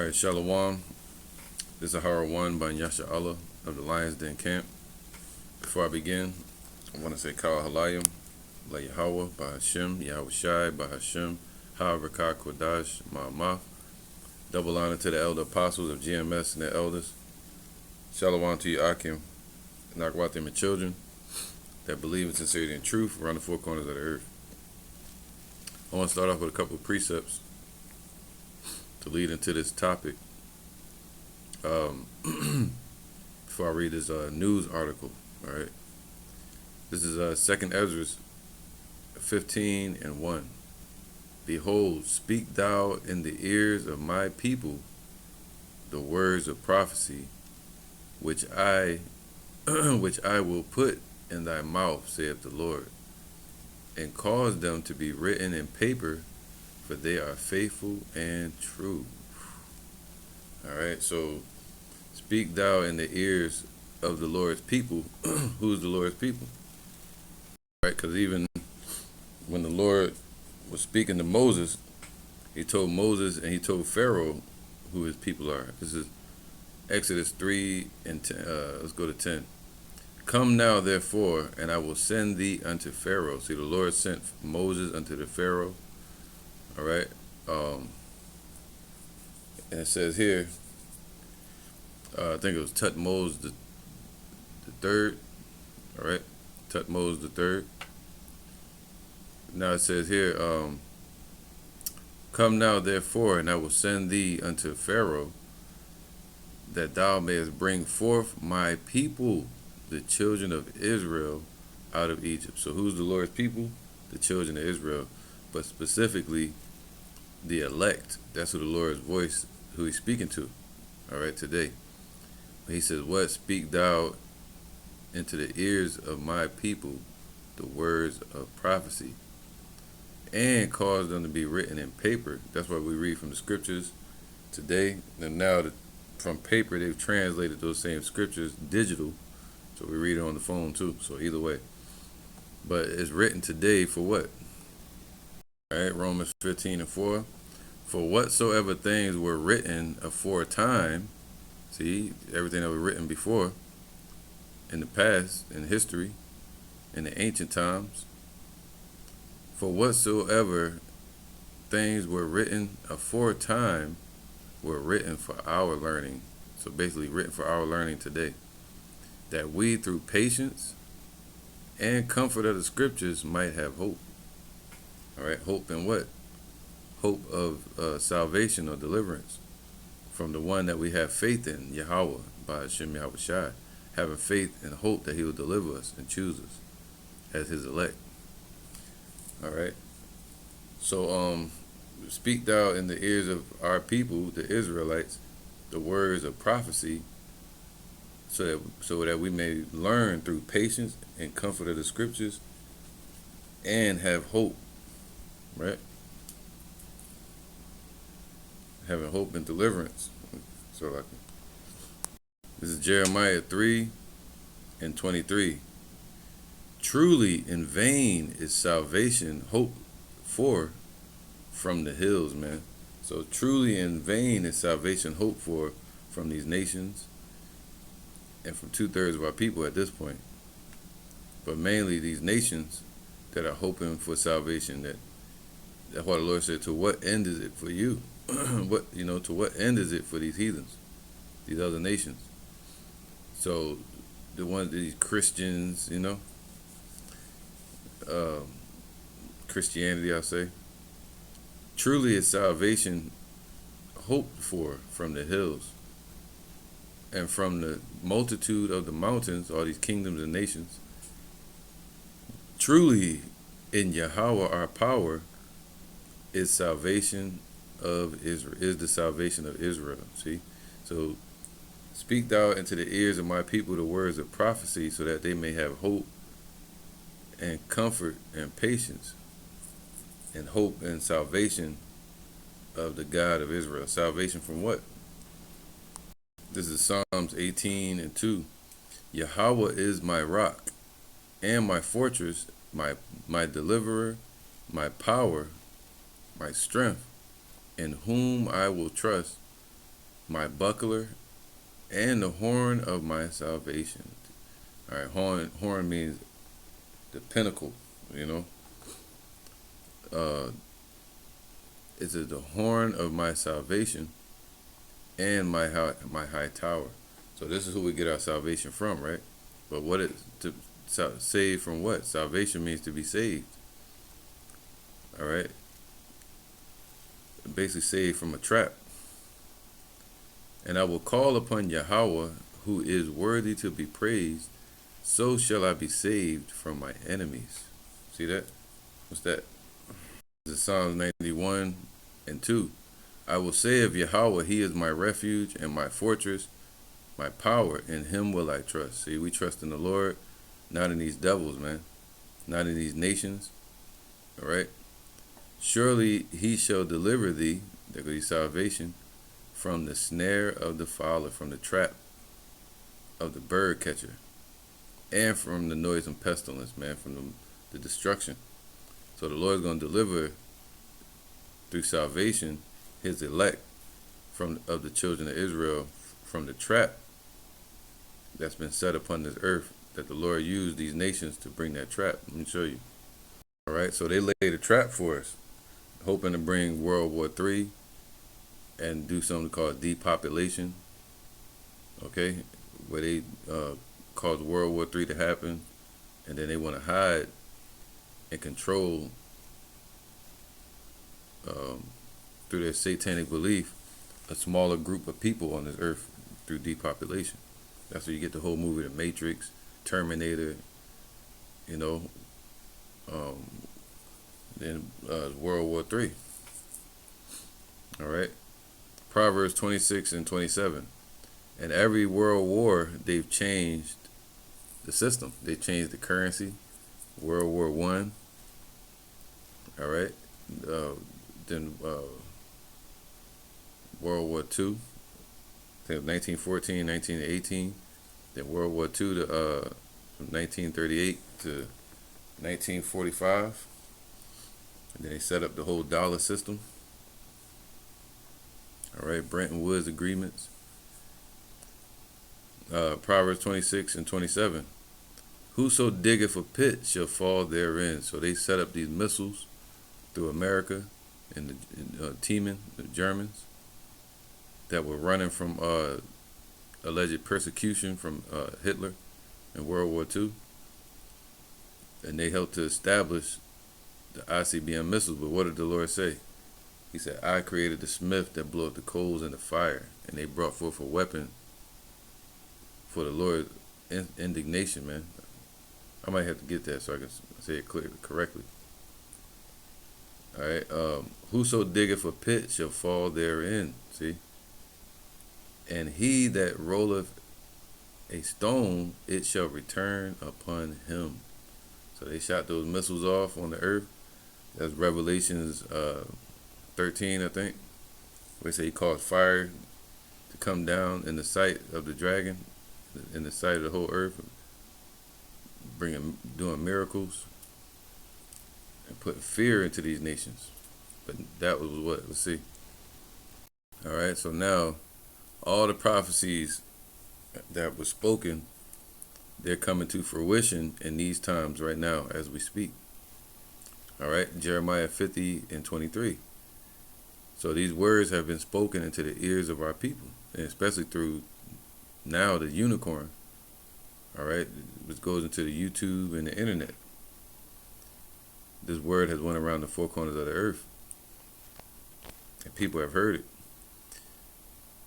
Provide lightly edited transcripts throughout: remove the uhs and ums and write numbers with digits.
All right, Shalom. This is Ahara 1 by Yasha Allah of the Lions Den Camp. Before I begin, I want to say Kal Halayim, La Yahweh, by Hashem, Yahweh Shai, by Hashem, Ha-Rakah Kodash, Ma'amah. Double honor to the elder apostles of GMS and their elders. Shalom to you, Akim, and Akwatim and children that believe in sincerity and truth around the four corners of the earth. I want to start off with a couple of precepts to lead into this topic. Before I read this news article, all right. This is 2nd Ezra 15:1. Behold, speak thou in the ears of my people the words of prophecy, which I will put in thy mouth, saith the Lord, and cause them to be written in paper, for they are faithful and true. All right, so speak thou in the ears of the Lord's people. Who's the Lord's people? All right, because even when the Lord was speaking to Moses, he told Moses and he told Pharaoh who his people are. This is Exodus 3 and 10. Let's go to 10. Come now, therefore, and I will send thee unto Pharaoh. See, the Lord sent Moses unto the Pharaoh. All right. And it says here, I think it was Tutmose the third. All right. Tutmose the third. Now it says here, come now, therefore, and I will send thee unto Pharaoh, that thou mayest bring forth my people, the children of Israel, out of Egypt. So who's the Lord's people? The children of Israel, but specifically the elect. That's who the Lord's voice, who he's speaking to, all right, today. He says, what? Speak thou into the ears of my people the words of prophecy, and cause them to be written in paper. That's what we read from the scriptures today. And now from paper, they've translated those same scriptures digital, so we read it on the phone too. So either way, but it's written today for what? All right, Romans 15:4. For whatsoever things were written aforetime, see, everything that was written before, in the past, in history, in the ancient times, for whatsoever things were written aforetime were written for our learning. So basically written for our learning today, that we through patience and comfort of the scriptures might have hope. All right, hope in what? Hope of salvation or deliverance from the one that we have faith in, Yahweh, by Hashem Yahweh Shai, having faith and hope that he will deliver us and choose us as his elect. All right. So speak thou in the ears of our people, the Israelites, the words of prophecy, so that we may learn through patience and comfort of the scriptures and have hope, right? Having hope and deliverance. So this is Jeremiah 3:23. Truly in vain is salvation hoped for from the hills, man. So truly in vain is salvation hoped for from these nations and from 2/3 of our people at this point. But mainly these nations that are hoping for salvation. That's why the Lord said, to what end is it for you? To what end is it for these heathens, these other nations? So these Christians, Christianity, I say, truly is salvation hoped for from the hills and from the multitude of the mountains, all these kingdoms and nations. Truly in Yahweh our power is salvation of Israel, is the salvation of Israel. See? So speak thou into the ears of my people the words of prophecy, so that they may have hope and comfort and patience and hope and salvation of the God of Israel. Salvation from what? This is Psalms 18:2. Yahweh is my rock and my fortress, my deliverer, my power, my strength, in whom I will trust, my buckler, and the horn of my salvation. All right, horn means the pinnacle. You know, uh, it's the horn of my salvation and my high tower. So this is who we get our salvation from, right? But what is to save from what? Salvation means to be saved. All right, basically saved from a trap. And I will call upon Yahweh, who is worthy to be praised. So shall I be saved from my enemies. See that? What's that? This is Psalms 91 and 2. I will say of Yahweh, He is my refuge and my fortress, my power. In Him will I trust. See, we trust in the Lord, not in these devils, man. Not in these nations. All right? Surely He shall deliver thee, there goes salvation, from the snare of the fowler, from the trap of the bird catcher, and from the noisome pestilence, man, from the destruction. So the Lord is going to deliver through salvation His elect of the children of Israel from the trap that's been set upon this earth, that the Lord used these nations to bring that trap. Let me show you. All right, so they laid a trap for us, hoping to bring World War III and do something called depopulation, okay, where they caused World War III to happen, and then they want to hide and control through their satanic belief a smaller group of people on this earth through depopulation. That's where you get the whole movie, The Matrix, Terminator, you know, then World War III. All right. Proverbs 26 and 27. In every world war, they've changed the system. They changed the currency. World War One. All right. Then World War Two. I think 1914, 1918. Then World War Two to from 1938 to 1945. And then they set up the whole dollar system. All right, Bretton Woods agreements. Proverbs 26 and 27. Whoso diggeth a pit shall fall therein. So they set up these missiles through America and the Teeman, the Germans, that were running from alleged persecution from Hitler in World War II. And they helped to establish the ICBM missiles. But what did the Lord say? He said, I created the smith that blew up the coals in the fire. And they brought forth a weapon for the Lord's indignation, man. I might have to get that so I can say it correctly. All right. Whoso diggeth a pit shall fall therein. See? And he that rolleth a stone, it shall return upon him. So they shot those missiles off on the earth. That's Revelations 13, I think. Where they say He caused fire to come down in the sight of the dragon, in the sight of the whole earth, doing miracles and putting fear into these nations. But that was what? Let's see. All right, so now all the prophecies that were spoken, they're coming to fruition in these times right now as we speak. All right, Jeremiah 50 and 23. So these words have been spoken into the ears of our people, and especially through now the unicorn. All right, which goes into the YouTube and the internet. This word has went around the four corners of the earth, and people have heard it.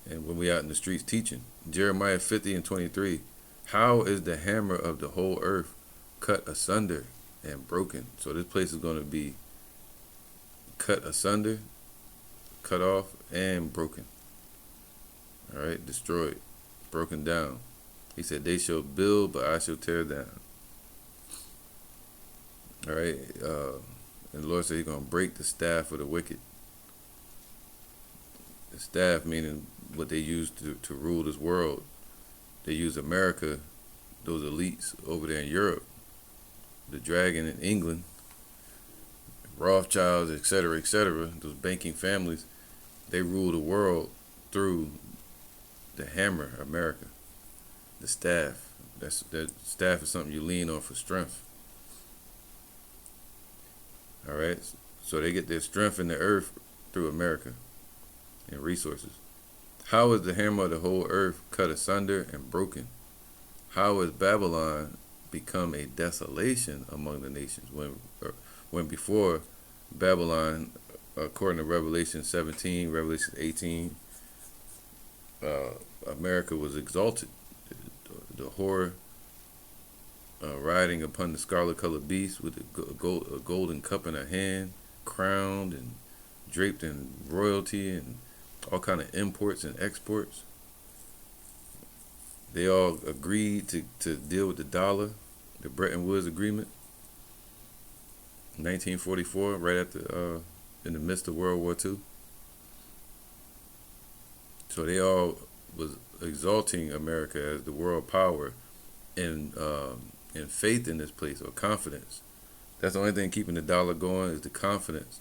And when we out in the streets teaching, Jeremiah 50 and 23, how is the hammer of the whole earth cut asunder and broken? So this place is going to be cut asunder, cut off, and broken. All right, destroyed, broken down. He said, they shall build, but I shall tear down. All right, and the Lord said He's going to break the staff of the wicked. The staff meaning what they use to rule this world. They use America, those elites over there in Europe, the dragon in England, Rothschilds, etc., those banking families. They rule the world through the hammer, America, the staff. That staff is something you lean on for strength. All right, so they get their strength in the earth through America and resources. How is the hammer of the whole earth cut asunder and broken? How is Babylon become a desolation among the nations when before Babylon, according to Revelation 17, Revelation 18, America was exalted. The whore riding upon the scarlet-colored beast with a golden cup in her hand, crowned and draped in royalty and all kind of imports and exports. They all agreed to deal with the dollar, the Bretton Woods Agreement, 1944, right after in the midst of World War II. So they all was exalting America as the world power and faith in this place, or confidence. That's the only thing keeping the dollar going, is the confidence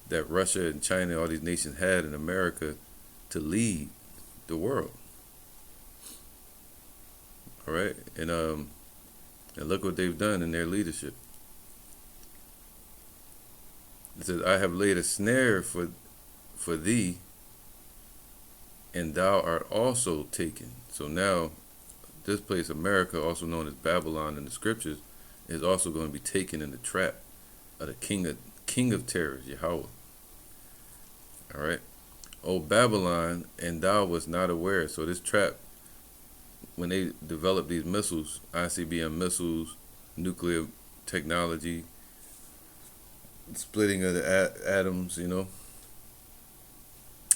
that Russia and China, all these nations had in America to lead the world. All right, and look what they've done in their leadership. It says, "I have laid a snare for thee, and thou art also taken." So now, this place, America, also known as Babylon in the scriptures, is also going to be taken in the trap of the king of terrors, Yahweh. All right, O Babylon, and thou was not aware. So this trap, when they develop these missiles, ICBM missiles, nuclear technology, splitting of the atoms,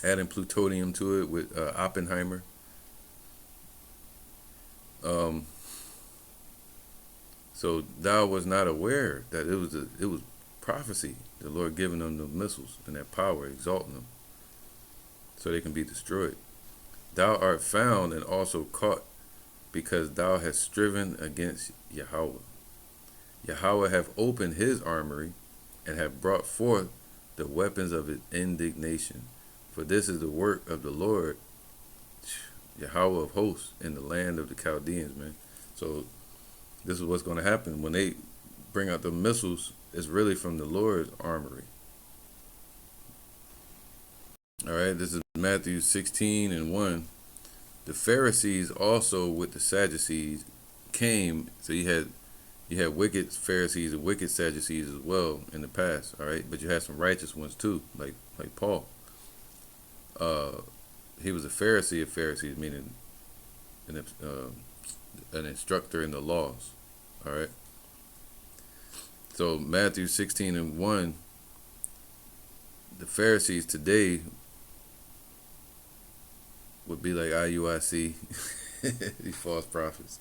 adding plutonium to it with Oppenheimer. So thou was not aware that it was prophecy, the Lord giving them the missiles and that power, exalting them so they can be destroyed. Thou art found and also caught, because thou hast striven against Yahweh. Yahweh hath opened his armory and hath brought forth the weapons of his indignation. For this is the work of the Lord, Yahweh of hosts, in the land of the Chaldeans, man. So this is what's going to happen when they bring out the missiles. It's really from the Lord's armory. All right, this is Matthew 16:1. The Pharisees also with the Sadducees came. So you had wicked Pharisees and wicked Sadducees as well in the past. All right, but you had some righteous ones too, like Paul. He was a Pharisee of Pharisees, meaning an instructor in the laws. All right. So Matthew 16:1, the Pharisees today would be like IUIC, these false prophets.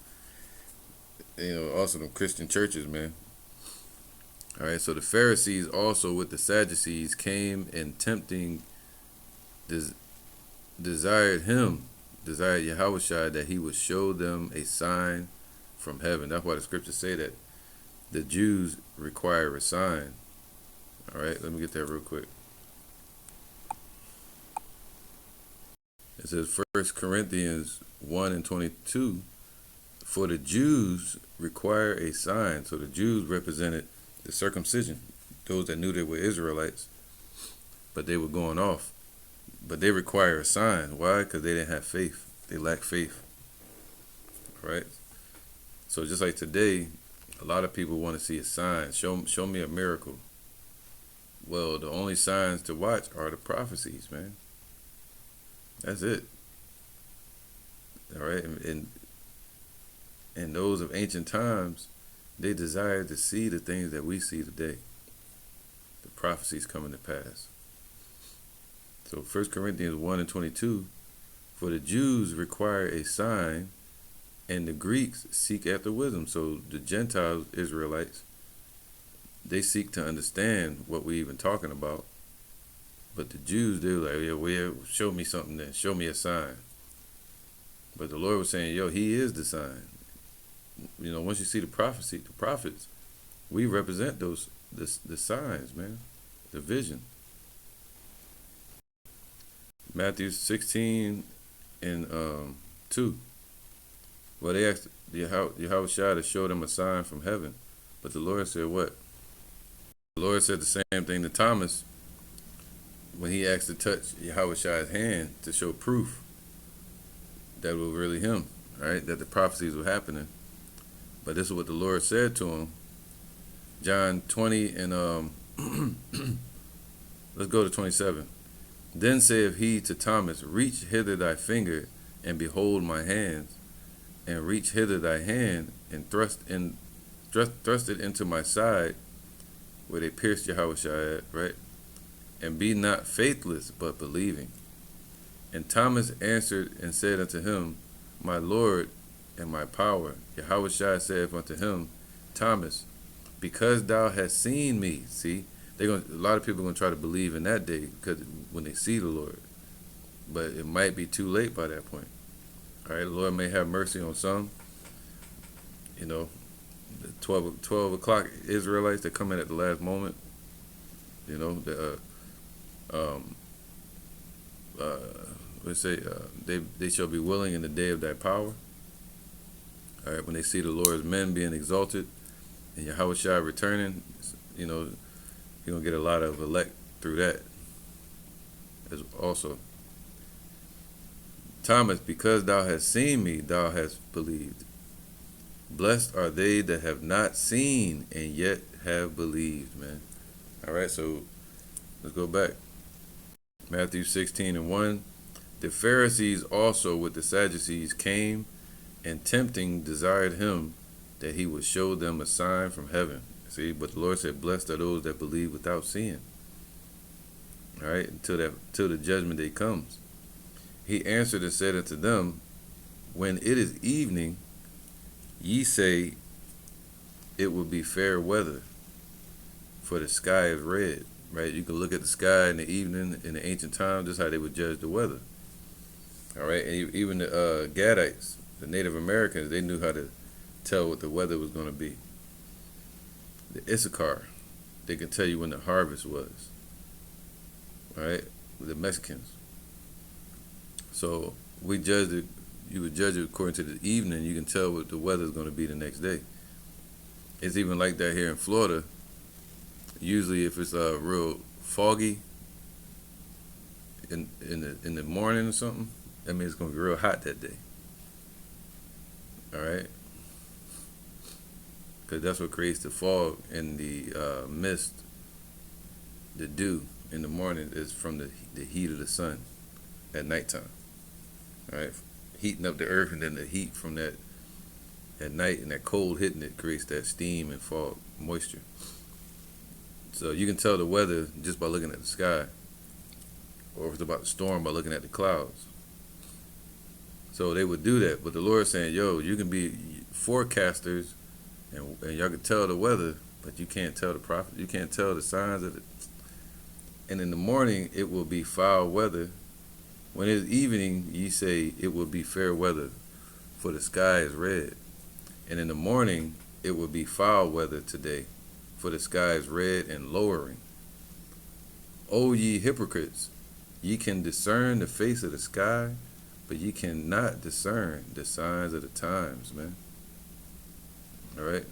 Also them Christian churches, man. All right. So the Pharisees also with the Sadducees came, and tempting desired Yahushua that he would show them a sign from heaven. That's why the scriptures say that the Jews require a sign. All right, let me get that real quick. It says 1 Corinthians 1:22, for the Jews require a sign. So the Jews represented the circumcision, those that knew they were Israelites, but they were going off. But they require a sign. Why? Because they didn't have faith. They lacked faith. All right? So just like today, a lot of people want to see a sign. Show me a miracle. Well, the only signs to watch are the prophecies, man. That's it. All right? And those of ancient times, they desired to see the things that we see today. The prophecies coming to pass. So 1 Corinthians 1:22, for the Jews require a sign, and the Greeks seek after wisdom. So the Gentiles, Israelites, they seek to understand what we're even talking about. But the Jews, they're like, yeah, well, show me something then. Show me a sign. But the Lord was saying, he is the sign. Once you see the prophecy, the prophets, we represent the signs, man, the vision. Matthew 16, in 2. Well, they asked Yahweh Shai to show them a sign from heaven. But the Lord said what? The Lord said the same thing to Thomas when he asked to touch Yahweh Shai's hand to show proof that it was really him, right? That the prophecies were happening. But this is what the Lord said to him. John 20 and let's go to 27. Then saith he to Thomas, reach hither thy finger, and behold my hands, and reach hither thy hand, and thrust it into my side, where they pierced Yahweh Shai, right? And be not faithless, but believing. And Thomas answered and said unto him, my Lord and my power. Yahweh Shai saith unto him, Thomas, because thou hast seen me. See, a lot of people are gonna try to believe in that day because when they see the Lord, but it might be too late by that point. All right, the Lord may have mercy on some. You know, the 12 o'clock Israelites that come in at the last moment. You know, let's say they shall be willing in the day of thy power. All right, when they see the Lord's men being exalted and Yahweh Shai returning, you know, you're gonna get a lot of elect through that. As also, Thomas, because thou hast seen me, thou hast believed. Blessed are they that have not seen and yet have believed, man. All right, so let's go back. Matthew 16 and 1. The Pharisees also with the Sadducees came, and tempting desired him that he would show them a sign from heaven. See, but the Lord said, blessed are those that believe without seeing. All right, until the judgment day comes. He answered and said unto them, when it is evening, ye say it will be fair weather, for the sky is red. Right, you can look at the sky in the evening in the ancient times. This is how they would judge the weather. All right, and even the Gadites, the Native Americans, they knew how to tell what the weather was going to be. The Issachar, they could tell you when the harvest was. All right, the Mexicans. So we judged it. You would judge it according to the evening. You can tell what the weather is going to be the next day. It's even like that here in Florida. Usually, if it's real foggy in the morning or something, that means it's gonna be real hot that day. All right, because that's what creates the fog and the mist. The dew in the morning is from the heat of the sun at nighttime. All right, heating up the earth, and then the heat from that at night and that cold hitting it creates that steam and fog moisture. So you can tell the weather just by looking at the sky, or if it's about to storm by looking at the clouds. So they would do that, but the Lord's saying, yo, you can be forecasters and y'all can tell the weather, but you can't tell the prophet. You can't tell the signs of it. And in the morning, it will be foul weather. When it's evening, ye say it will be fair weather, for the sky is red. And in the morning, it will be foul weather today, for the sky is red and lowering. O ye hypocrites, ye can discern the face of the sky, but ye cannot discern the signs of the times, man. All right?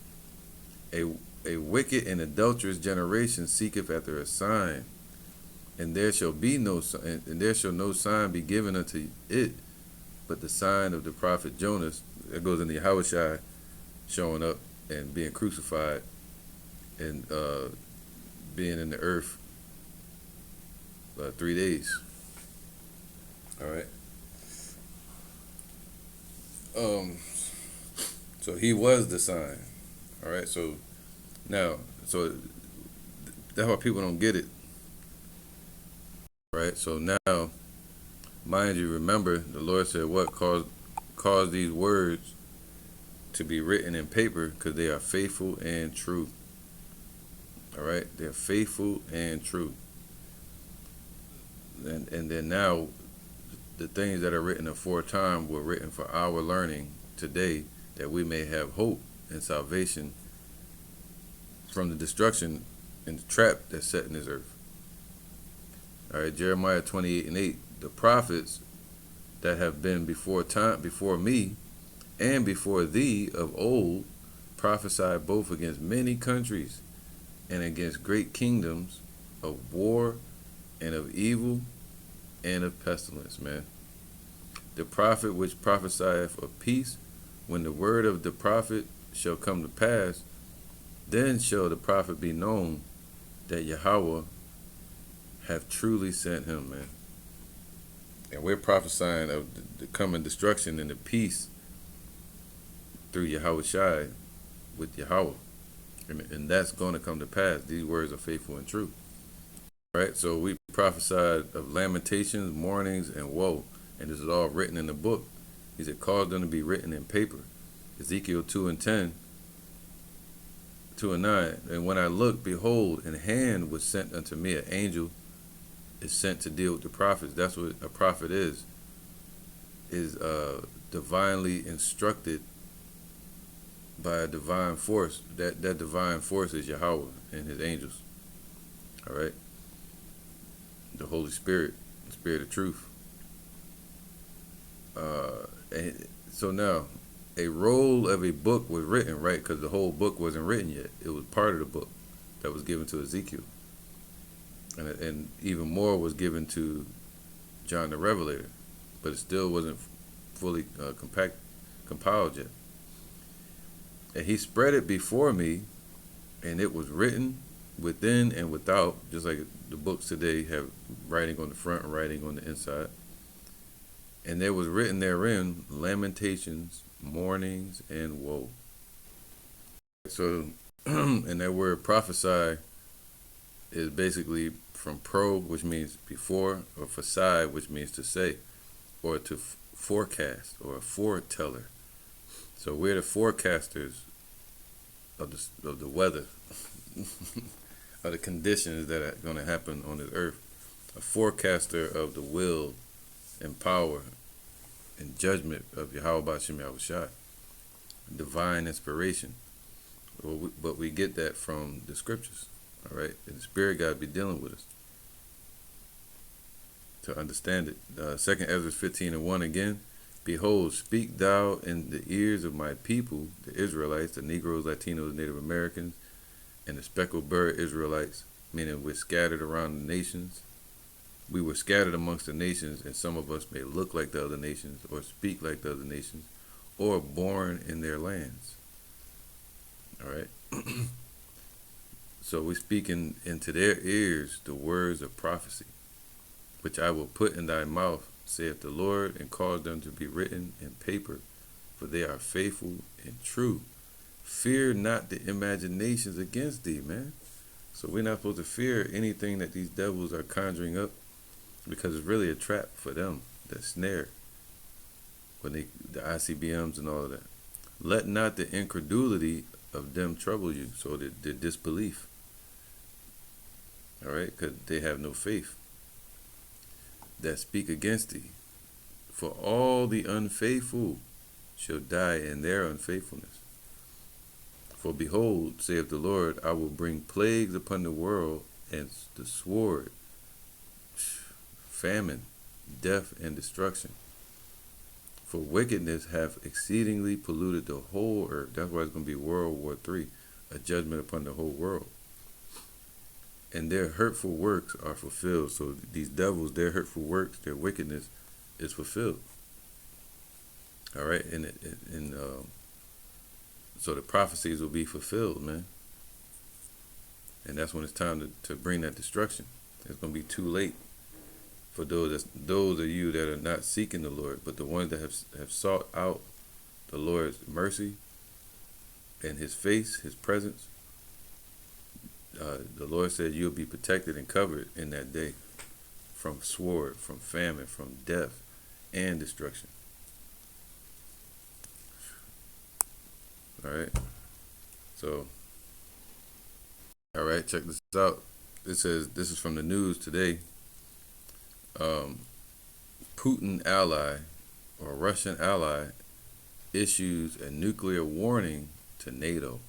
A wicked and adulterous generation seeketh after a sign, and there shall no sign be given unto it, but the sign of the prophet Jonas. That goes in the Yahweh Shai showing up and being crucified and being in the earth 3 days. All right. So he was the sign. All right. So now, that's why people don't get it. Right. So now, mind you, remember the Lord said, "What caused these words to be written in paper? Because they are faithful and true." All right, they're faithful and true. And then now, the things that are written aforetime were written for our learning today, that we may have hope and salvation from the destruction and the trap that's set in this earth. All right, Jeremiah 28 and 8. The prophets that have been before me and before thee of old prophesied both against many countries and against great kingdoms of war and of evil and of pestilence, man. The prophet which prophesieth of peace, when the word of the prophet shall come to pass, then shall the prophet be known that Yahweh have truly sent him, man. And we're prophesying of the coming destruction and the peace through Yahweh Shai with Yahweh. And that's going to come to pass. These words are faithful and true. Right? So we prophesied of lamentations, mournings, and woe. And this is all written in the book. He said, cause them to be written in paper. Ezekiel 2:10, 2:9. And when I looked, behold, an hand was sent unto me. An angel is sent to deal with the prophets. That's what a prophet is divinely instructed by a divine force. That divine force is Yahweh and his angels. All right? The Holy Spirit, the Spirit of truth. And so now, a roll of a book was written, right? Because the whole book wasn't written yet. It was part of the book that was given to Ezekiel. And even more was given to John the Revelator. But it still wasn't fully compiled yet. And he spread it before me, and it was written within and without, just like the books today have writing on the front and writing on the inside. And there was written therein lamentations, mournings, and woe. So, and that word prophesy is basically from pro, which means before, or phasai, which means to say, or to forecast, or a foreteller. So we're the forecasters of the weather, of the conditions that are going to happen on this earth. A forecaster of the will and power and judgment of Yahweh B'Shem Yahweh Shai. Divine inspiration. But we get that from the scriptures. All right? And the Spirit got to be dealing with us to understand it. 2 Ezra 15:1 again. Behold, speak thou in the ears of my people, the Israelites, the Negroes, Latinos, Native Americans, and the speckled bird Israelites, meaning we're scattered around the nations. We were scattered amongst the nations, and some of us may look like the other nations, or speak like the other nations, or born in their lands. All right? So we're speaking into their ears the words of prophecy, which I will put in thy mouth, saith the Lord, and cause them to be written in paper, for they are faithful and true. Fear not the imaginations against thee, man. So we're not supposed to fear anything that these devils are conjuring up, because it's really a trap for them, that snare, when the ICBMs and all of that. Let not the incredulity of them trouble you, so the disbelief. All right, because they have no faith, that speak against thee. For all the unfaithful shall die in their unfaithfulness. For behold, saith the Lord, I will bring plagues upon the world, and the sword, famine, death, and destruction. For wickedness hath exceedingly polluted the whole earth. That's why it's going to be World War III, a judgment upon the whole world. And their hurtful works are fulfilled. So these devils, their hurtful works, their wickedness is fulfilled. All right, so the prophecies will be fulfilled, man. And that's when it's time to bring that destruction. It's going to be too late for those of you that are not seeking the Lord, but the ones that have sought out the Lord's mercy and his face, his presence. The Lord said you'll be protected and covered in that day from sword, from famine, from death, and destruction. All right. So, all right, check this out. It says, this is from the news today. Putin ally, or Russian ally, issues a nuclear warning to NATO.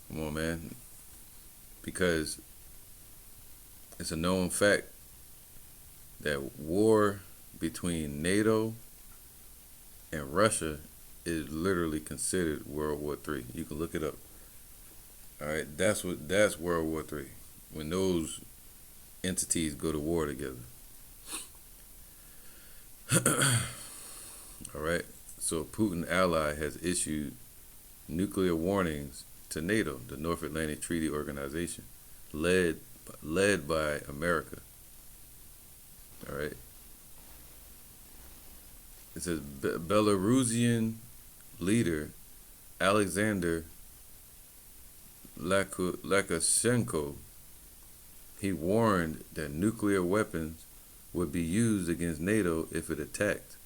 Come on, man. Because it's a known fact that war between NATO and Russia is literally considered World War III. You can look it up. All right, that's World War III. When those entities go to war together. All right. So Putin ally has issued nuclear warnings to NATO, the North Atlantic Treaty Organization, led by America. All right. It says Belarusian leader Alexander Lukashenko, he warned that nuclear weapons would be used against NATO if it attacked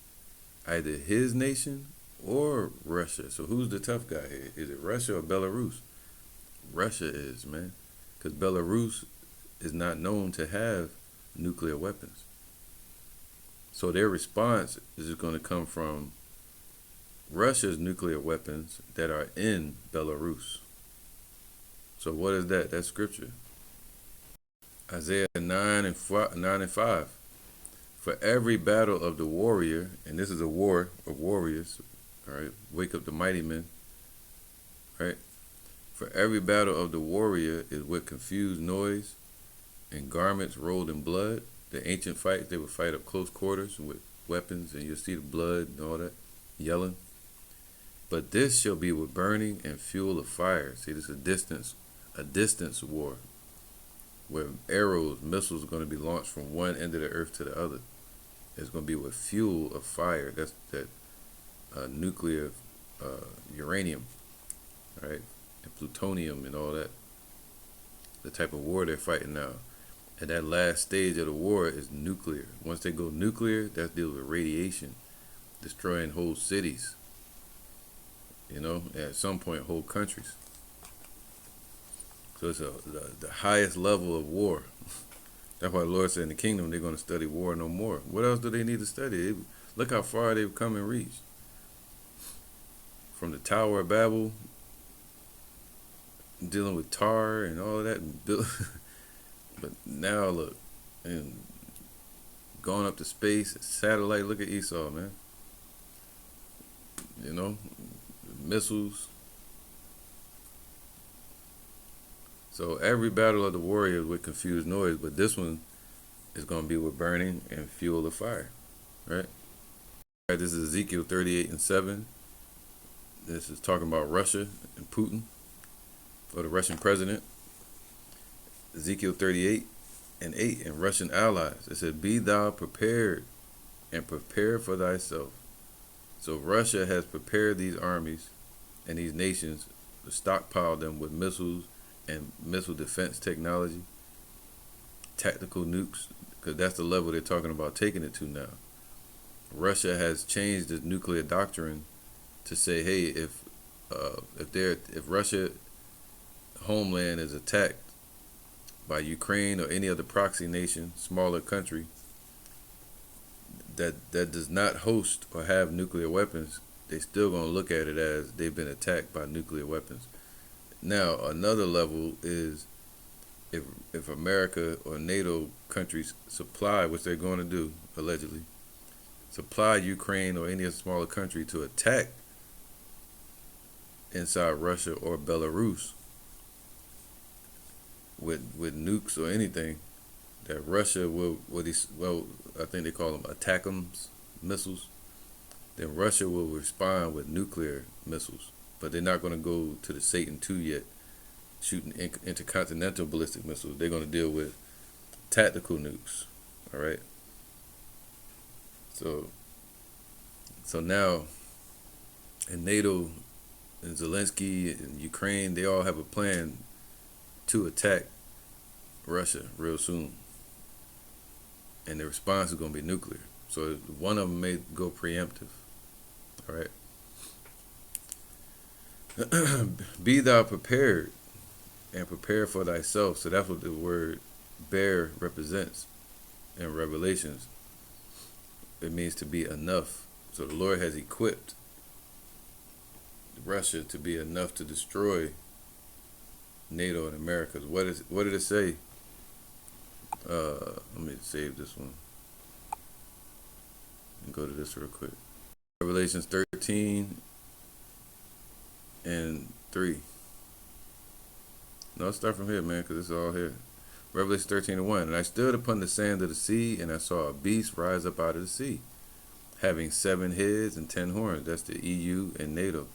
either his nation or Russia. So who's the tough guy here? Is it Russia or Belarus? Russia is, man, because Belarus is not known to have nuclear weapons. So their response is going to come from Russia's nuclear weapons that are in Belarus. So what is that? That's scripture. Isaiah 9 and 5. For every battle of the warrior, and this is a war of warriors, all right, wake up the mighty men, right? For every battle of the warrior is with confused noise and garments rolled in blood. The ancient fights, they would fight up close quarters with weapons, and you'll see the blood and all that, yelling. But this shall be with burning and fuel of fire. See, this is a distance war, where arrows, missiles are going to be launched from one end of the earth to the other. It's going to be with fuel of fire. That's that nuclear uranium, right? And plutonium and all that. The type of war they're fighting now. And that last stage of the war is nuclear. Once they go nuclear, that deals with radiation, destroying whole cities. You know, at some point, whole countries. So it's the highest level of war. That's why the Lord said in the kingdom they're going to study war no more. What else do they need to study? Look how far they've come and reached. From the Tower of Babel, dealing with tar and all of that. But now look, and going up to space, satellite, look at Esau, man. You know, missiles. So every battle of the warriors with confused noise, but this one is going to be with burning and fuel of fire, right? All right, this is Ezekiel 38 and 7. This is talking about Russia and Putin, or the Russian president. Ezekiel 38 and 8, and Russian allies. It said, be thou prepared and prepare for thyself. So Russia has prepared these armies and these nations to stockpile them with missiles and missile defense technology, tactical nukes, because that's the level they're talking about taking it to now. Russia has changed its nuclear doctrine to say, hey, if Russia homeland is attacked by Ukraine or any other proxy nation, smaller country that does not host or have nuclear weapons, they still gonna look at it as they've been attacked by nuclear weapons. Now, another level is if America or NATO countries supply, which they're going to do, allegedly, supply Ukraine or any other smaller country to attack inside Russia or Belarus with nukes or anything, that Russia will, I think they call them ATACMS missiles, then Russia will respond with nuclear missiles. But they're not going to go to the Satan II yet, shooting intercontinental ballistic missiles. They're going to deal with tactical nukes, all right? So now, in NATO, and Zelensky, and Ukraine, they all have a plan to attack Russia real soon. And the response is going to be nuclear. So one of them may go preemptive, all right? Be thou prepared and prepare for thyself. So that's what the word bear represents in Revelations. It means to be enough. So the Lord has equipped Russia to be enough to destroy NATO and America. What did it say? Let me save this one. And go to this real quick. Revelations 13 and 3. No, let's start from here, man, because it's all here. Revelation 13 and 1. And I stood upon the sand of the sea, and I saw a beast rise up out of the sea, having 7 heads and 10 horns. That's the EU and NATO.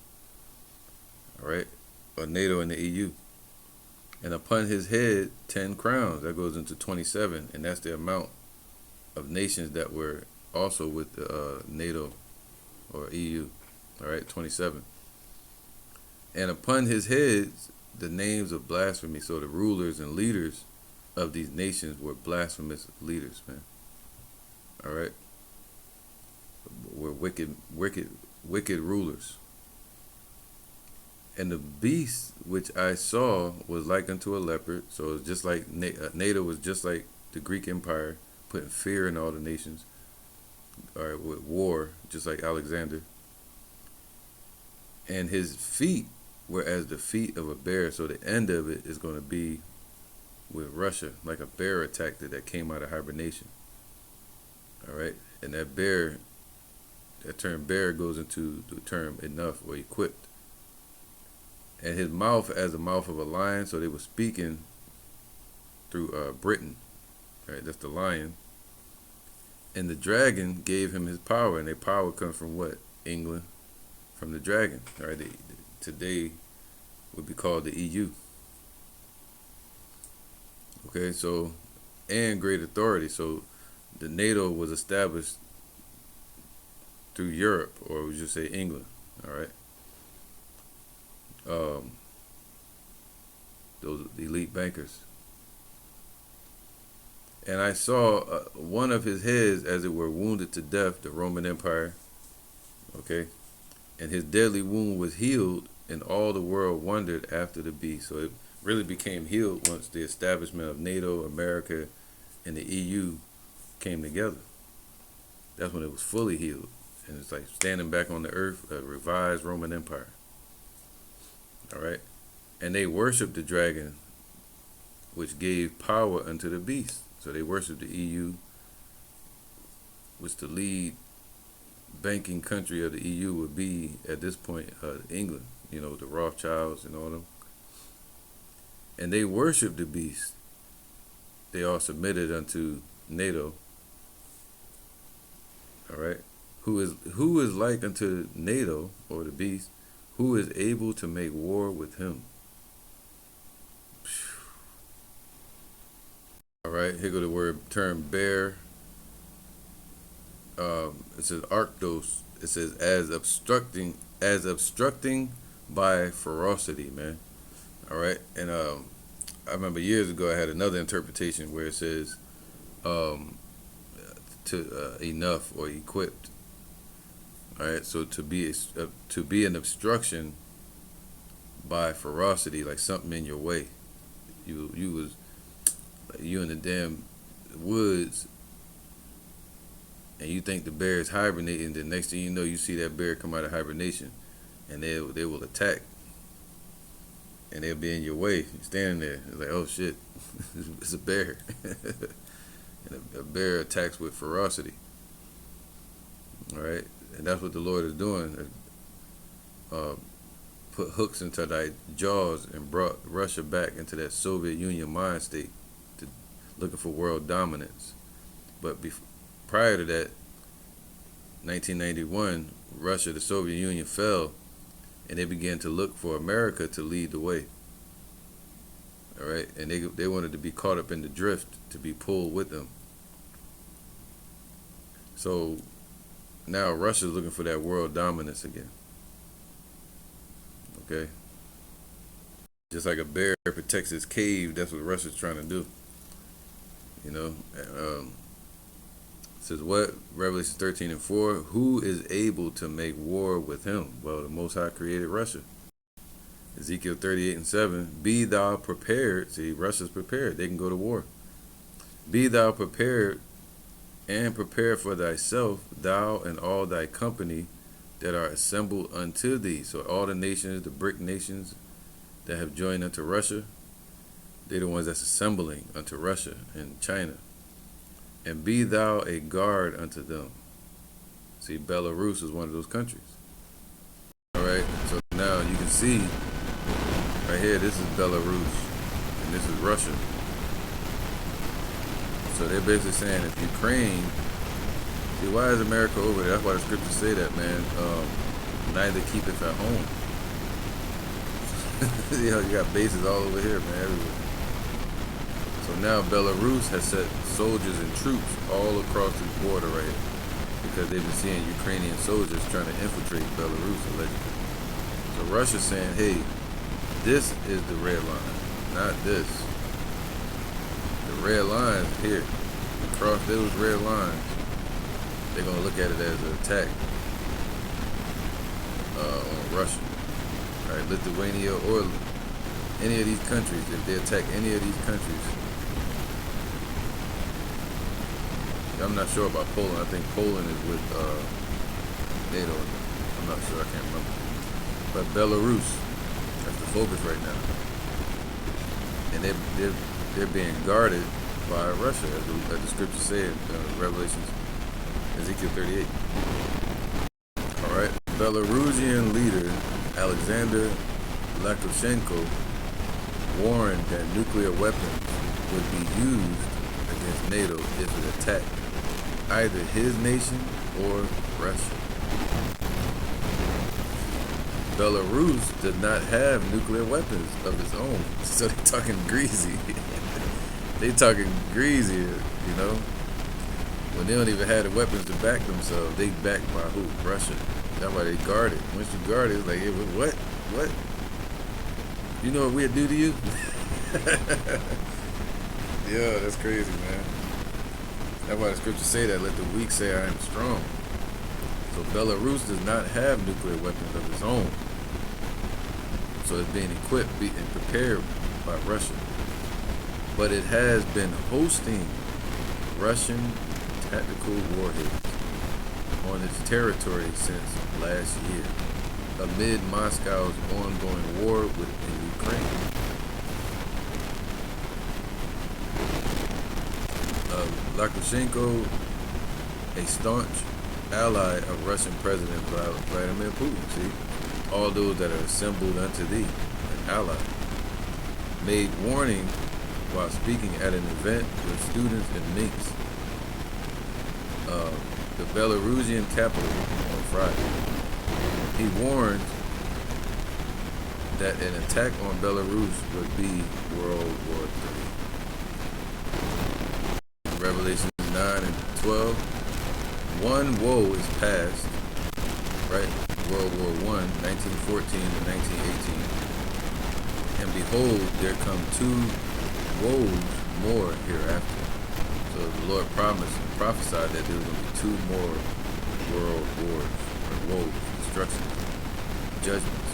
All right? Or NATO and the EU. And upon his head 10 crowns. That goes into 27, and that's the amount of nations that were also with the NATO or EU. All right, 27. And upon his heads the names of blasphemy. So the rulers and leaders of these nations were blasphemous leaders, man. All right, were wicked rulers. And the beast which I saw was like unto a leopard. So it's just like NATO was just like the Greek Empire, putting fear in all the nations. All right, with war, just like Alexander. And his feet were as the feet of a bear. So the end of it is going to be with Russia, like a bear attacked it that came out of hibernation. All right, and that bear, that term bear goes into the term enough or equipped. And his mouth as the mouth of a lion. So they were speaking through Britain. Right, that's the lion. And the dragon gave him his power, and their power comes from what? England, from the dragon. All right, today would be called the EU. Okay, so, and great authority. So the NATO was established through Europe, or we should say England. All right. Those elite bankers. And I saw one of his heads, as it were, wounded to death, the Roman Empire. Okay, and his deadly wound was healed, and all the world wondered after the beast. So it really became healed once the establishment of NATO, America, and the EU came together. That's when it was fully healed, and it's like standing back on the earth, a revised Roman Empire. All right, and they worshiped the dragon, which gave power unto the beast. So they worshiped the EU, which the lead banking country of the EU would be at this point England. You know, the Rothschilds and all them. And they worshiped the beast. They all submitted unto NATO. All right, who is like unto NATO or the beast, who is able to make war with him. All right, here go the term bear. It says arctos. It says as obstructing by ferocity, man. All right, and I remember years ago I had another interpretation where it says enough or equipped. All right, so to be an obstruction by ferocity, like something in your way. You in the damn woods, and you think the bear is hibernating. The next thing you know, you see that bear come out of hibernation, and they will attack, and they'll be in your way. You're standing there, it's like, oh shit, it's a bear, and a bear attacks with ferocity. All right, and that's what the Lord is doing. Put hooks into thy jaws and brought Russia back into that Soviet Union mind state, looking for world dominance. But prior to that, 1991, Russia, the Soviet Union fell, and they began to look for America to lead the way. All right, and they wanted to be caught up in the drift, to be pulled with them. So now Russia's looking for that world dominance again. Okay, just like a bear protects its cave, that's what Russia's trying to do. You know, it says what? Revelation 13 and 4. Who is able to make war with him? Well, the Most High created Russia. Ezekiel 38 and 7. Be thou prepared. See, Russia's prepared. They can go to war. Be thou prepared, and prepare for thyself, thou and all thy company that are assembled unto thee. So all the nations, the BRIC nations that have joined unto Russia, they're the ones that's assembling unto Russia and China. And be thou a guard unto them. See, Belarus is one of those countries. All right, so now you can see right here, this is Belarus, and this is Russia. So they're basically saying if Ukraine, see, why is America over there? That's why the scriptures say that, man. Neither keepeth at home. You know, you got bases all over here, man, everywhere. So now Belarus has set soldiers and troops all across this border right here because they've been seeing Ukrainian soldiers trying to infiltrate Belarus, allegedly. So Russia's saying, hey, this is the red line, not this. The red line is here. Across those red lines, they're going to look at it as an attack on Russia. Right, Lithuania or any of these countries, if they attack any of these countries. I'm not sure about Poland. I think Poland is with NATO. I'm not sure. I can't remember. But Belarus, that's the focus right now. And they're being guarded by Russia, as the scripture said, Revelations, Ezekiel 38. All right, Belarusian leader Alexander Lukashenko warned that nuclear weapons would be used against NATO if it attacked either his nation or Russia. Belarus does not have nuclear weapons of its own, so they're talking greasy. They talking greasy, you know. When they don't even have the weapons to back themselves, they backed by who? Russia. That's why they guard it. Once you guard it, it's like, hey, what? What? You know what we'd do to you? Yeah, that's crazy, man. That's why the scriptures say that, let the weak say I am strong. So Belarus does not have nuclear weapons of its own. So it's being equipped and prepared by Russia. But it has been hosting Russian tactical warheads on its territory since last year, amid Moscow's ongoing war in Ukraine. Lukashenko, a staunch ally of Russian President Vladimir Putin, see, all those that are assembled unto thee, an ally, made warning while speaking at an event with students in Minsk, the Belarusian capital, on Friday. He warned that an attack on Belarus would be World War III. Revelation 9 and 12. One woe is past, right? World War I, 1914 to 1918. And behold, there come two woes more hereafter. So the Lord promised and prophesied that there was going to be two more world wars, or woes, destructions, judgments.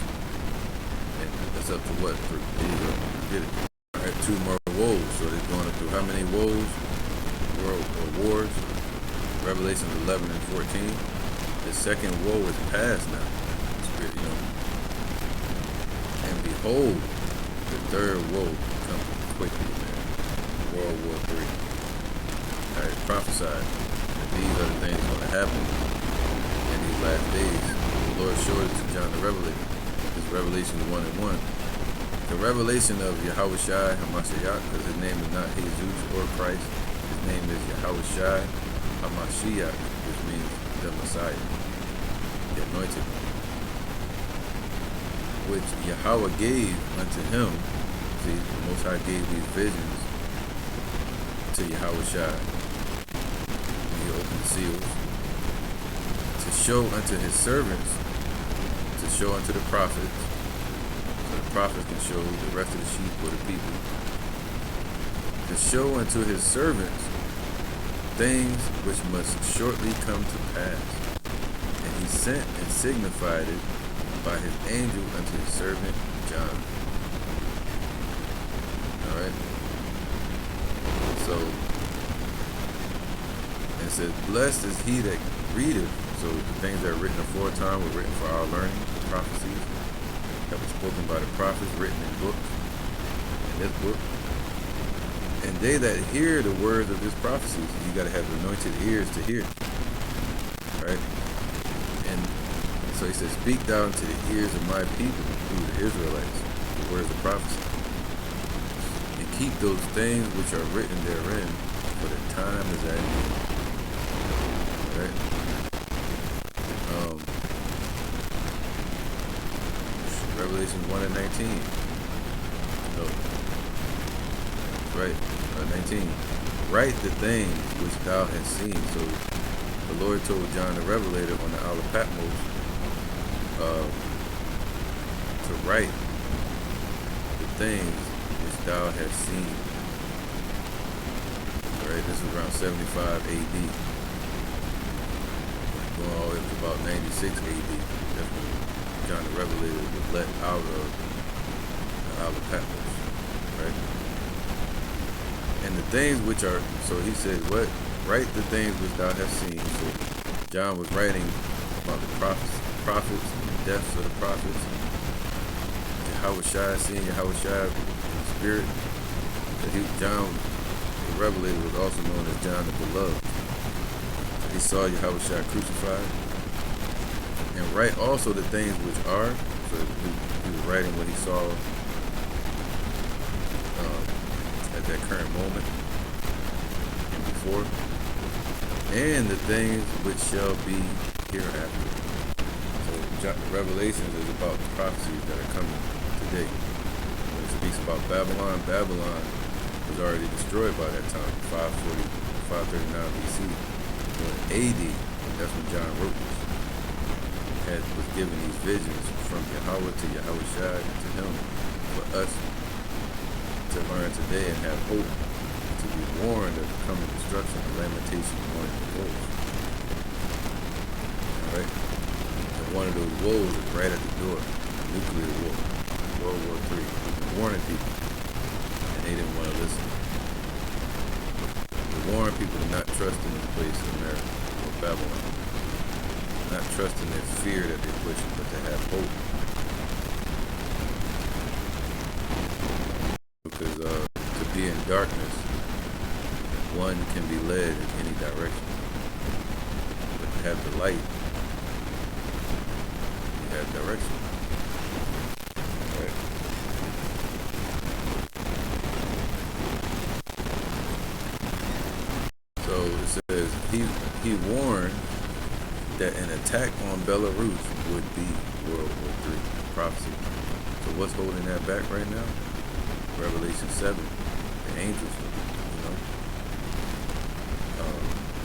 And that's up to what? For Israel. Get it? All right, two more woes. So they're going through how many woes? World wars. Revelation 11 and 14. The second woe is past now. Spirit, you know. And behold, the third woe comes quickly, man. World War III. Alright, prophesied that these are the things going to happen in these last days. The Lord showed it to John the Revelator. It's Revelation 1 and 1. The revelation of Yahushua HaMashiach, because his name is not Jesus or Christ. His name is Yahushua HaMashiach, which means the Messiah, the anointed one, which Yahweh gave unto him. See, the Most High gave these visions to Yahushua. He opened the seals to show unto his servants, to show unto the prophets, so the prophets can show the rest of the sheep or the people, to show unto his servants things which must shortly come to pass. And he sent and signified it by his angel unto his servant John. Alright? So, it says, blessed is he that readeth. So the things that are written aforetime were written for our learning, prophecies that were spoken by the prophets, written in books, in this book. And they that hear the words of this prophecy, you got to have anointed ears to hear. Right? So he says, speak thou into the ears of my people, who are the Israelites, the words of prophecy, and keep those things which are written therein, for the time is at hand. Right? Revelation 1 and 19. No. Right. 19. Write the things which thou hast seen. So the Lord told John the Revelator on the Isle of Patmos to write the things which thou hast seen. Right. This is around 75 AD. Going all the way up to about 96 AD. That's when John the Revelator was let out of the Isle of Patmos. Right. And the things which are, so he said, what? Write the things which thou hast seen. So John was writing about the prophets and the deaths of the prophets. Yahushua, seeing Yahushua in the spirit. John the Revelator was also known as John the Beloved. He saw Yahushua crucified. And write also the things which are. So he was writing what he saw at that current moment and before, and the things which shall be hereafter. So Revelations is about the prophecies that are coming today. When it speaks about Babylon, Babylon was already destroyed by that time, 539 BC. But AD, that's when John wrote this, was given these visions from Yahweh to Yahushua and to him for us to learn today and have hope, to be warned of the coming destruction and lamentation of one of the woes. Alright? And one of those woes is right at the door. Nuclear war. World War III. Warning people. And they didn't want to listen. To warn people to not trust in this place in America or Babylon. Not trust in their fear that they're pushing, but to have hope. Because to be in darkness, one can be led in any direction. But to have the light, you have direction. Right. So it says he warned that an attack on Belarus would be World War III prophecy. So what's holding that back right now? Revelation 7, the angels,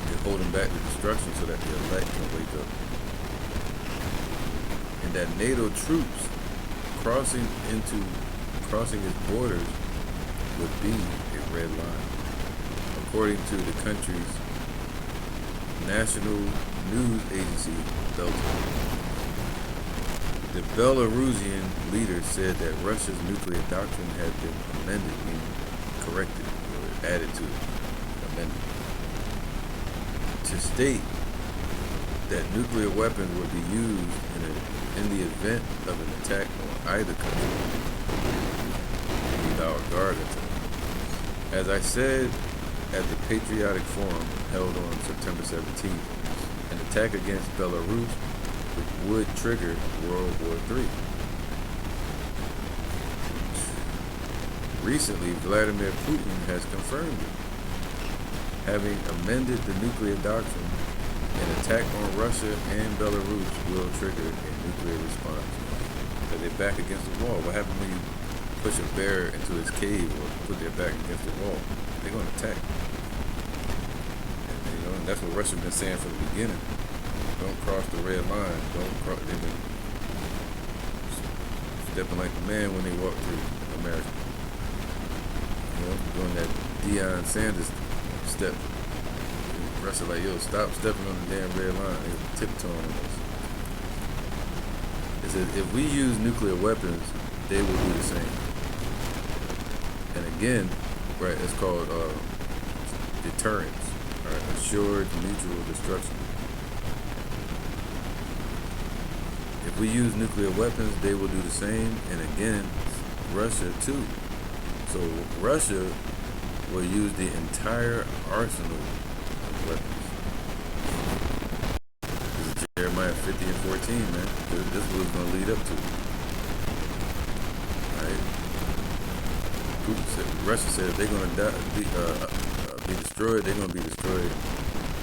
they're holding back the destruction so that the elect can wake up. And that NATO troops crossing its borders would be a red line. According to the country's national news agency, Belgium. The Belarusian leader said that Russia's nuclear doctrine had been amended, meaning corrected or added to it, amended, to state that nuclear weapons would be used in the event of an attack on either country. We need our guard into it. As I said at the Patriotic Forum held on September 17th, an attack against Belarus would trigger World War III. Recently, Vladimir Putin has confirmed it. Having amended the nuclear doctrine, an attack on Russia and Belarus will trigger a nuclear response. So they're back against the wall. What happens when you push a bear into its cave or put their back against the wall? They're going to attack. And that's what Russia's been saying from the beginning. Don't cross the red line. Don't cross. They've been stepping like a man when they walk through America. Doing that Deion Sanders step. Russia like, yo, stop stepping on the damn red line. They're tiptoeing on us. It says, if we use nuclear weapons, they will do the same. And again, right, it's called deterrence. Right, assured mutual destruction. If we use nuclear weapons, they will do the same, and again, Russia too. So Russia will use the entire arsenal of weapons. This is Jeremiah 50 and 14. 14, man. This is what it's gonna lead up to. Right? Putin said, Russia said if they're gonna be destroyed, they're gonna be destroyed.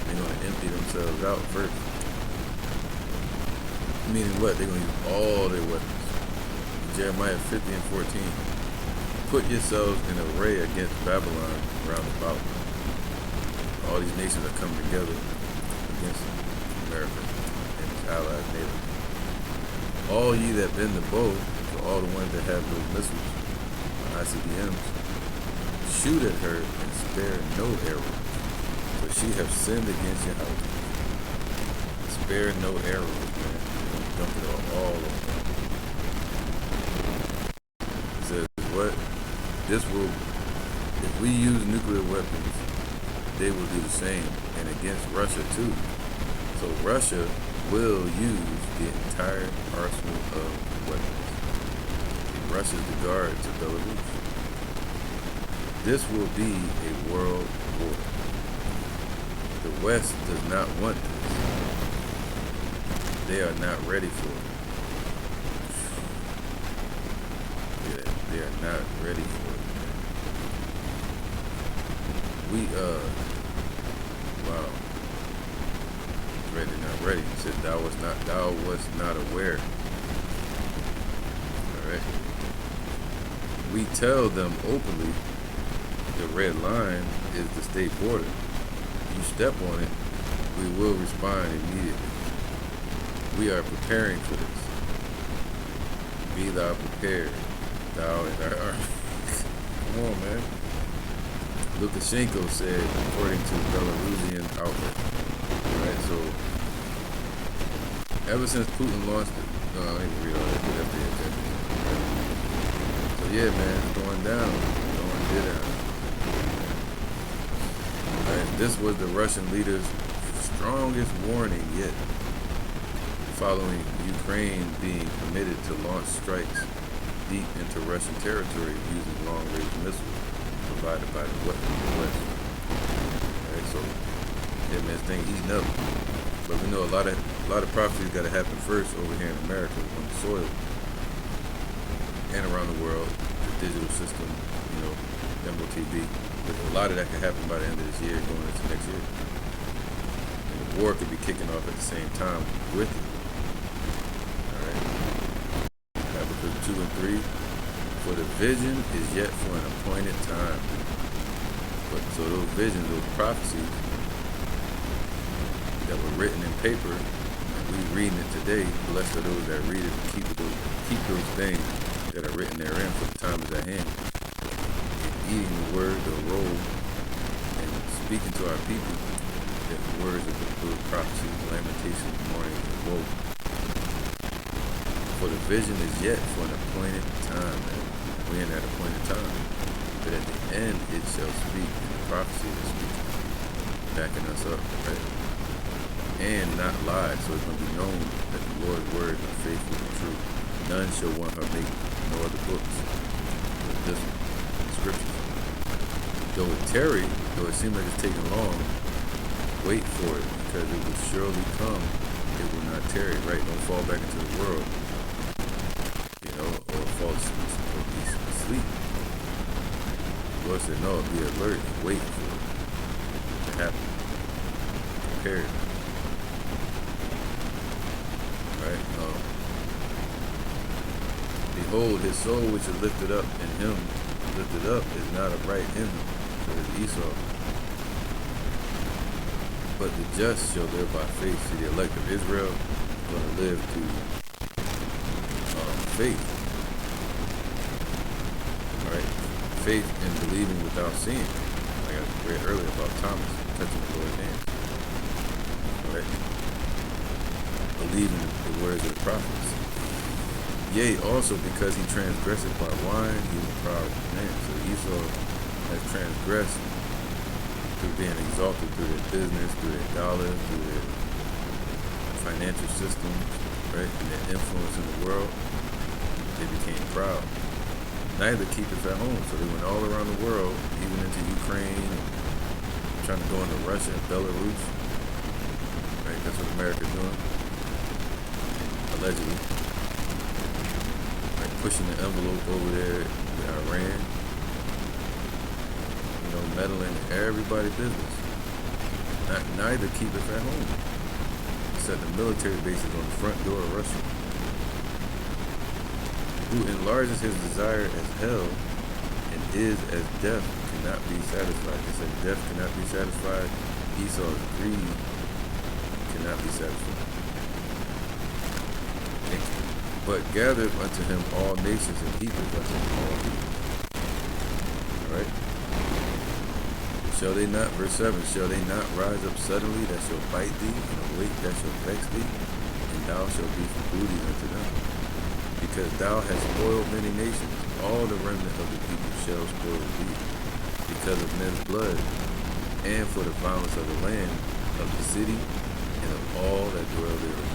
They're gonna empty themselves out first. Meaning what? They're gonna use all their weapons. Jeremiah 50 and 14. Put yourselves in array against Babylon round about. All these nations are coming together against America and its allies, neighbors. All ye that bend the bow, for all the ones that have those missiles, ICBMs, shoot at her and spare no arrows, for she have sinned against your houses. Spare no arrows, man. Dump it all over them. It says what? This will, if we use nuclear weapons, they will do the same, and against Russia too. So Russia will use the entire arsenal of weapons. Russia's the guard to Belarus. This will be a world war. The West does not want this. They are not ready for it. Yeah, they are not ready for it. Wow. Ready, not ready. It said thou was not aware. Alright. We tell them openly the red line is the state border. You step on it, we will respond immediately. We are preparing for this. Be thou prepared, thou and our army. Come on, man. Lukashenko said, according to Belarusian outlet. Alright, so ever since Putin launched it, no, I ain't gonna read all that, but that's the agenda. So yeah, man, it's going down. Going down. Alright, this was the Russian leader's strongest warning yet, following Ukraine being permitted to launch strikes deep into Russian territory using long-range missiles provided by the West. Alright, so yeah, man, this thing eating up. But we know a lot of prophecies got to happen first over here in America on the soil and around the world, the digital system, you know, MOTB. There's a lot of that could happen by the end of this year, going into next year. And the war could be kicking off at the same time with it. Habakkuk 2 and 3. For the vision is yet for an appointed time. But so those visions, those prophecies that were written in paper, and we reading it today, blessed are those that read it and keep those things that are written therein, for the time is at hand. And eating the word, the roll, and speaking to our people, that the words of the prophecy, lamentation, mourning, and woe. For the vision is yet for an appointed time, man. We're in that appointed time. But at the end it shall speak, and the prophecy will speak, backing us up, right? And not lie, so it's going to be known that the Lord's words are faithful and true. None shall want her mate, nor the books, but this one, the scriptures. Though it tarry, though it seems like it's taking long, wait for it, because it will surely come. It will not tarry, right? Don't fall back into the world, you know, or fall asleep, or be asleep. The Lord said, no, be alert and wait for it to happen. Prepare it. Right? Behold, his soul which is lifted up, and him lifted up is not upright in him. So it's Esau. But the just shall live by faith. See, the elect of Israel is going to live through faith. Alright? Faith in believing without seeing. Like I read earlier about Thomas touching the Lord's hand. Alright? Believing the words of the prophets. Yea, also because he transgressed by wine, he was proud man. So Esau has transgressed through being exalted through their business, through their dollars, through their financial systems, right, and their influence in the world. They became proud. Neither keepeth at home, so they went all around the world, even into Ukraine, and trying to go into Russia and Belarus. Right, that's what America's doing. allegedly, like pushing the envelope over there with Iran, meddling in everybody's business. Neither keep it at home. Set the military bases on the front door of Russia. Who enlarges his desire as hell and is as death cannot be satisfied. They said death cannot be satisfied. Esau's greed cannot be satisfied. But gathered unto him all nations and peoples unto him all people. Alright? Shall they not, verse 7, shall they not rise up suddenly that shall bite thee, and awake that shall vex thee, and thou shalt be for booty unto them? Because thou hast spoiled many nations, all the remnant of the people shall spoil thee, because of men's blood, and for the violence of the land, of the city, and of all that dwell therein.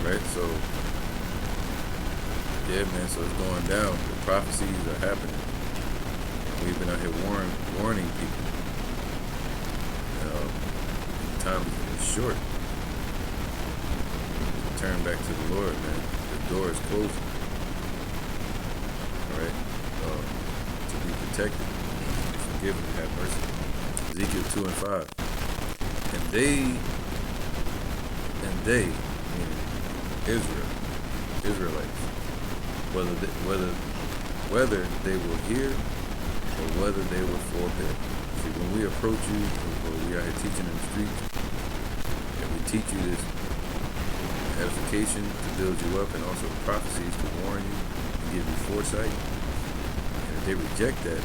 Right, so yeah, man, so it's going down. The prophecies are happening. And we've been out here warning people. Time is short. Turn back to the Lord, man. The door is closing. Alright? To be protected. Forgive and have mercy. Ezekiel 2 and 5. And they, meaning Israelites, whether they will hear or whether they will forbear. See, when we approach you, or we are here teaching in the streets, and we teach you this edification to build you up, and also the prophecies to warn you and give you foresight, and if they reject that,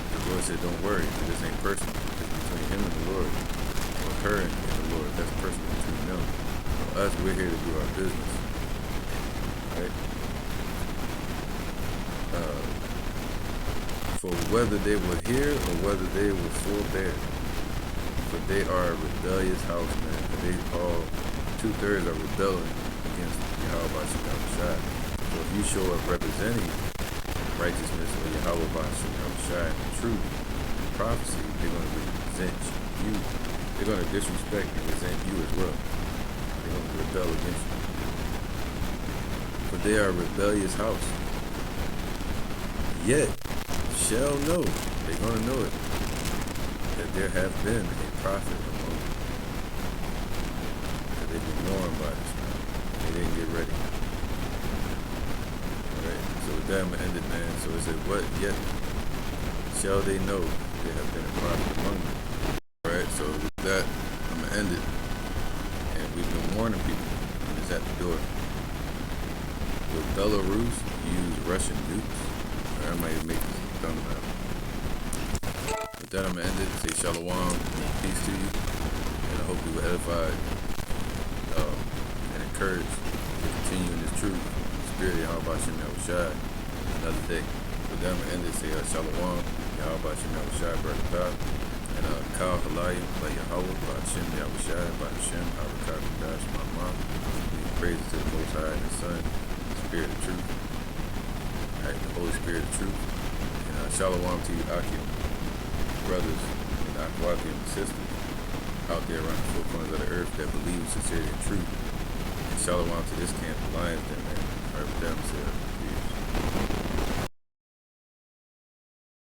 the Lord said, don't worry, this ain't personal. It's between him and the Lord, or her and the Lord. That's personal between them. For us, we're here to do our business. Right? For whether they will hear or whether they will forbear. For they are a rebellious house, man. And they all, 2/3 are rebelling against Yahweh Shai. So if you show up representing righteousness or Yahweh Shai and truth, prophecy, they're going to resent you. They're going to disrespect and resent you as well. They're going to rebel against you. For they are a rebellious house. Yet shall know, they're going to know it, that there have been a prophet among them. That they've been warned by this man. They didn't get ready. Alright, so with that I'm going to end it, man. So it said, what yet shall they know there have been a prophet among them? Alright, so with that I'm going to end it. And we've been warning people, and it's at the door. Will Belarus use Russian nukes? I might make this thumbnail. With that, I'm going to end it. Say shalom, peace to you. And I hope you were edified and encouraged to continue in this truth. Spirit of Yahweh Shem Yahushai. Another day. With that, I'm going to end it. Say shalom, Yahweh Shem Yahushai, Barakatah. And Kal Halayim, La Yahweh, Shem Yahushai, Shem Harakah, Kadash, Mama. Praises to the Most High and the Son, the Spirit of truth. Right, the Holy Spirit of truth. And shalom to you, Akim, brothers, and Aquatium sisters out there around the four corners of the earth that believe in sincerity and truth. And shalom to this camp, the Lions Den, man. All right, with that, I'm saying, peace.